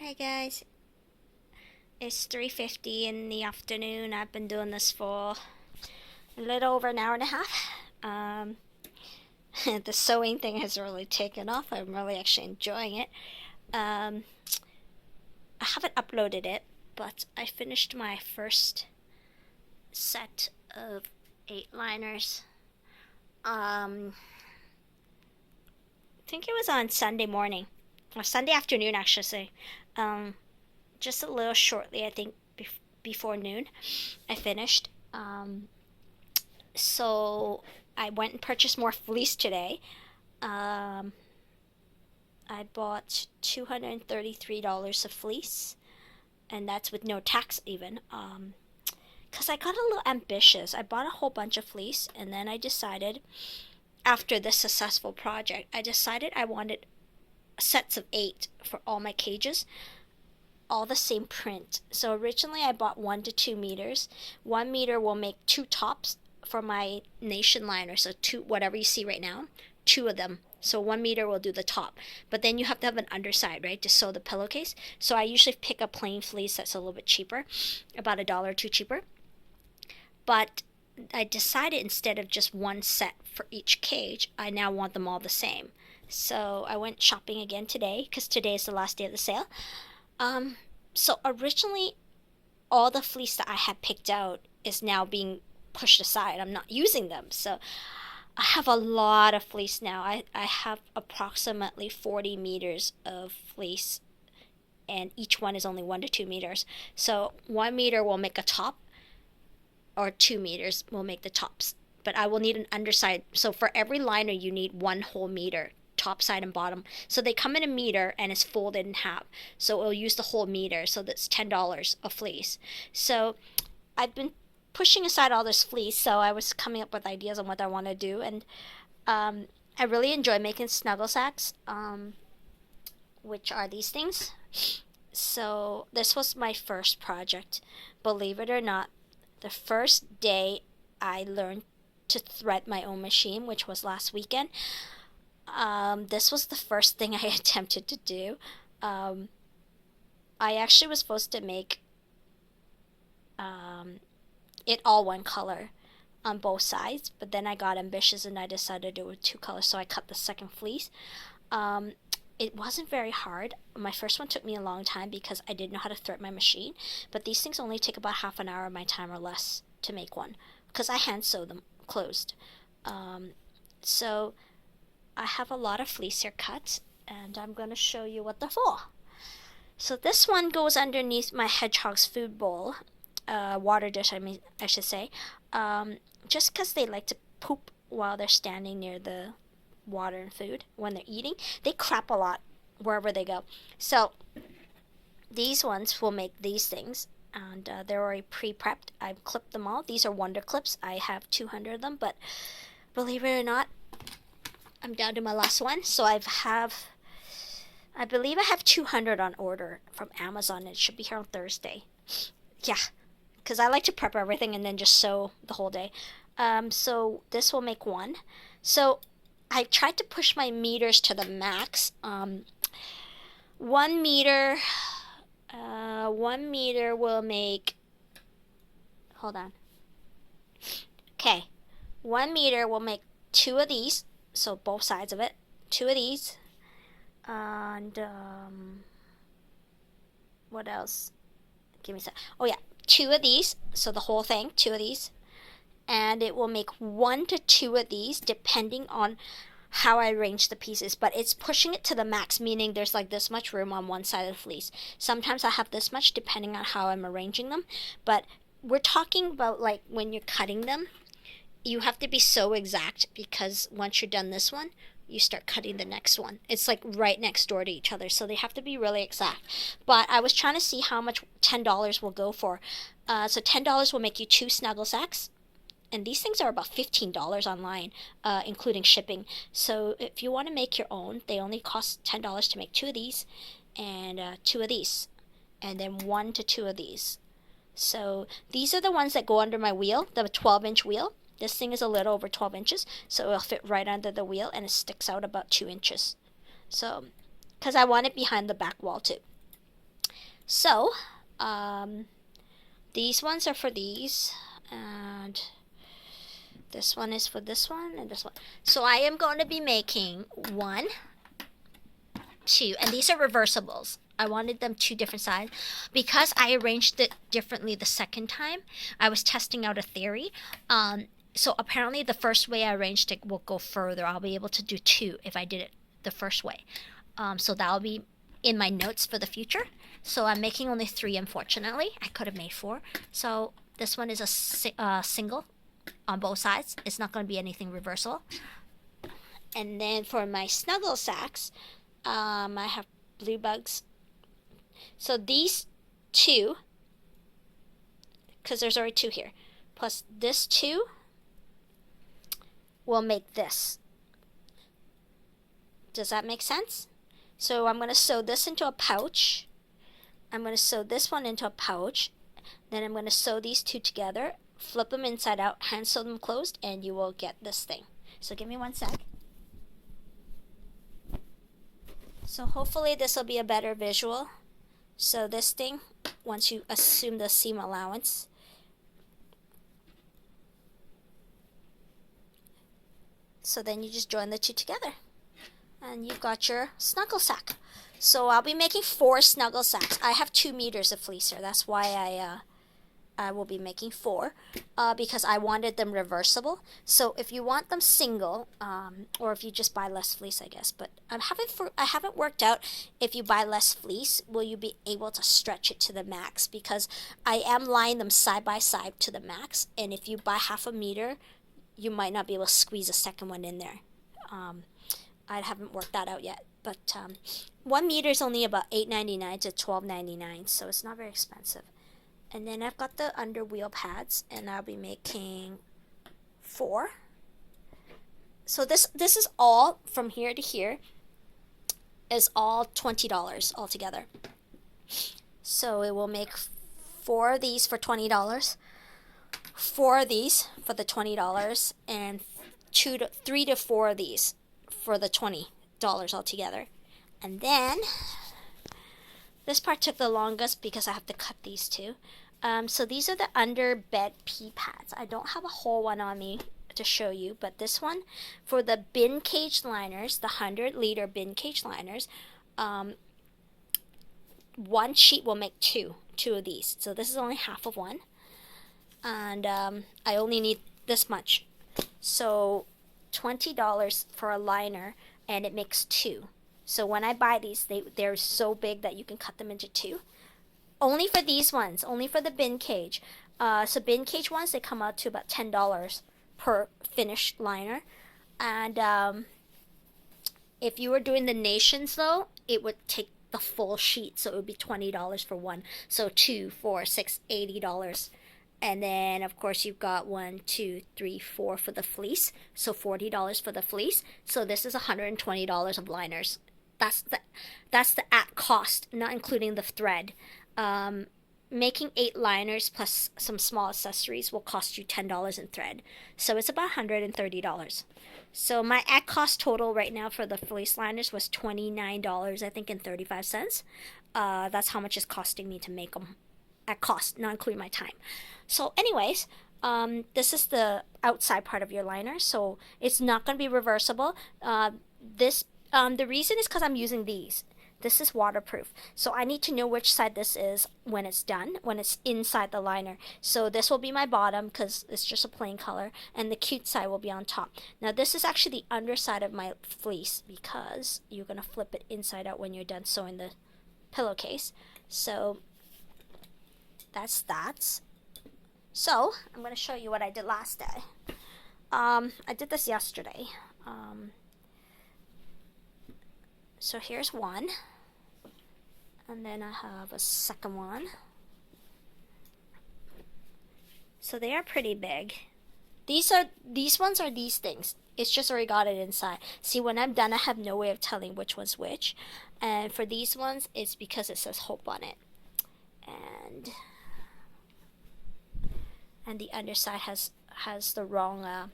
Hi guys, it's 3:50 in the afternoon. I've been doing this for a little over an hour and a half. Um, the sewing thing has really taken off. I'm really actually enjoying it. Um, I haven't uploaded it, but I finished my first set of 8 liners. I think it was on Sunday morning, or Sunday afternoon, actually. Um, just a little shortly, I think, before noon, I finished. So I went and purchased more fleece today. Um, I bought $233 of fleece, and that's with no tax even. Because I got a little ambitious. I bought a whole bunch of fleece, and then I decided, after this successful project, I decided I wanted sets of 8 for all my cages, all the same print. So originally I bought 1 to 2 meters. 1 meter will make 2 tops for my nation liner. So two, whatever you see right now, 2 of them. So 1 meter will do the top, but then you have to have an underside, right, to sew the pillowcase. So I usually pick a plain fleece that's a little bit cheaper, about $1 or $2 cheaper. But I decided instead of just one set for each cage, I now want them all the same. So I went shopping again today because today is the last day of the sale. So originally, all the fleece that I had picked out is now being pushed aside. I'm not using them. So I have a lot of fleece now. I have approximately 40 meters of fleece, and each one is only 1 to 2 meters. So 1 meter will make a top, or 2 meters will make the tops. But I will need an underside. So for every liner, you need one whole meter, top side and bottom. So they come in a meter and it's folded in half. So it'll use the whole meter. So that's $10 of fleece. So I've been pushing aside all this fleece. So I was coming up with ideas on what I want to do. And I really enjoy making SNUGGLE-SACKS, which are these things. So this was my first project. Believe it or not, the first day I learned to thread my own machine, which was last weekend. This was the first thing I attempted to do. I actually was supposed to make it all one color on both sides, but then I got ambitious and I decided to do it with 2 colors, so I cut the second fleece. It wasn't very hard. My first one took me a long time because I didn't know how to thread my machine, but these things only take about half an hour of my time or less to make one because I hand sew them closed. So I have a lot of fleece here cut, and I'm going to show you what they're for. So this one goes underneath my Hedgehog's food bowl, water dish, I should say, just because they like to poop while they're standing near the water and food when they're eating. They crap a lot wherever they go. So these ones will make these things, and they're already pre-prepped. I've clipped them all. These are Wonder Clips. I have 200 of them, but believe it or not, I'm down to my last one. So I believe I have 200 on order from Amazon. It should be here on Thursday. Yeah, because I like to prep everything and then just sew the whole day. So this will make one. So I tried to push my meters to the max. 1 meter, 1 meter will make, hold on. Okay, 1 meter will make 2 of these, so both sides of it, 2 of these, and what else? Give me a sec. Oh yeah, 2 of these, so the whole thing, 2 of these. And it will make 1 to 2 of these depending on how I arrange the pieces, but it's pushing it to the max, meaning there's like this much room on one side of the fleece. Sometimes I have this much depending on how I'm arranging them, but we're talking about like when you're cutting them, you have to be so exact because once you're done this one, you start cutting the next one. It's like right next door to each other, so they have to be really exact. But I was trying to see how much $10 will go for. So $10 will make you 2 SNUGGLE-SACKS. And these things are about $15 online, including shipping. So if you want to make your own, they only cost $10 to make 2 of these and 2 of these, and then 1 to 2 of these. So these are the ones that go under my wheel, the 12-inch wheel. This thing is a little over 12 inches, so it'll fit right under the wheel, and it sticks out about 2 inches. So, because I want it behind the back wall too. So, these ones are for these, and this one is for this one, and this one. So I am going to be making 1, 2, and these are reversibles. I wanted them 2 different sides because I arranged it differently the second time. I was testing out a theory. So apparently the first way I arranged it will go further. I'll be able to do 2 if I did it the first way. So that'll be in my notes for the future. So I'm making only 3, unfortunately. I could have made 4. So this one is a single on both sides. It's not going to be anything reversible. And then for my SNUGGLE-SACKS, I have blue bugs. So these 2, because there's already 2 here, plus this 2 will make this. Does that make sense? So I'm going to sew this into a pouch. I'm going to sew this one into a pouch. Then I'm going to sew these 2 together, flip them inside out, hand sew them closed, and you will get this thing. So give me 1 sec. So hopefully this will be a better visual. So this thing, once you assume the seam allowance, so then you just join the 2 together, and you've got your snuggle sack. So I'll be making 4 SNUGGLE-SACKS. I have 2 meters of fleece here. That's why I will be making 4, because I wanted them reversible. So if you want them single, or if you just buy less fleece, I guess. But I haven't worked out if you buy less fleece, will you be able to stretch it to the max? Because I am lying them side by side to the max, and if you buy half a meter, you might not be able to squeeze a second one in there. I haven't worked that out yet. But 1 meter is only about $8.99 to $12.99, so it's not very expensive. And then I've got the under wheel pads, and I'll be making 4. So this is all from here to here is all $20 altogether. So it will make 4 of these for $20, 4 of these for the $20, and 3 to 4 of these for the $20 altogether. And then this part took the longest because I have to cut these 2. So these are the under bed pea pads. I don't have a whole one on me to show you, but this one for the bin cage liners, the 100-liter bin cage liners, 1 sheet will make 2 of these. So this is only half of one, and I only need this much. So $20 for a liner, and it makes 2. So when I buy these, they're so big that you can cut them into 2. Only for these ones, only for the bin cage. So bin cage ones, they come out to about $10 per finished liner. And if you were doing the nations though, it would take the full sheet, so it would be $20 for one. So 2, 4, 6, $80. And then of course you've got 1, 2, 3, 4 for the fleece, so $40 for the fleece. So this is $120 of liners. That's the at cost, not including the thread. Making 8 liners plus some small accessories will cost you $10 in thread. So it's about $130. So my at cost total right now for the fleece liners was $29, I think, and 35 cents. That's how much it's costing me to make them at cost, not including my time. So anyways, this is the outside part of your liner, so it's not going to be reversible. The reason is because I'm using these. This is waterproof, so I need to know which side this is when it's done, when it's inside the liner. So this will be my bottom because it's just a plain color, and the cute side will be on top. Now this is actually the underside of my fleece because you're going to flip it inside out when you're done sewing the pillowcase. So that's that. So I'm going to show you what I did last day. I did this yesterday. So here's one, and then I have a second one. So they are pretty big. These ones are these things. It's just already got it inside. See, when I'm done, I have no way of telling which one's which. And for these ones, it's because it says hope on it. And the underside has the wrong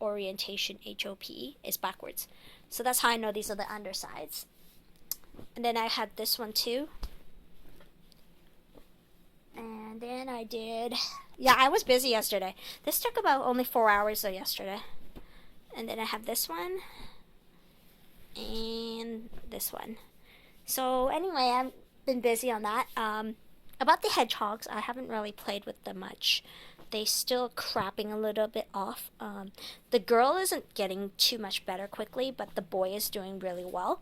orientation. HOPE is backwards. So that's how I know these are the undersides. And then I had this one too. And then I did, yeah, I was busy yesterday. This took about only 4 hours though yesterday. And then I have this one and this one. So anyway, I've been busy on that. About the hedgehogs, I haven't really played with them much. They still crapping a little bit off. The girl isn't getting too much better quickly, but the boy is doing really well.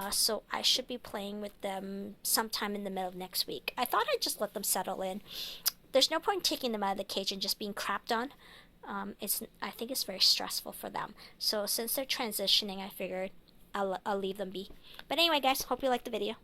So I should be playing with them sometime in the middle of next week. I thought I'd just let them settle in. There's no point taking them out of the cage and just being crapped on. I think it's very stressful for them. So since they're transitioning, I figured I'll leave them be. But anyway, guys, hope you liked the video.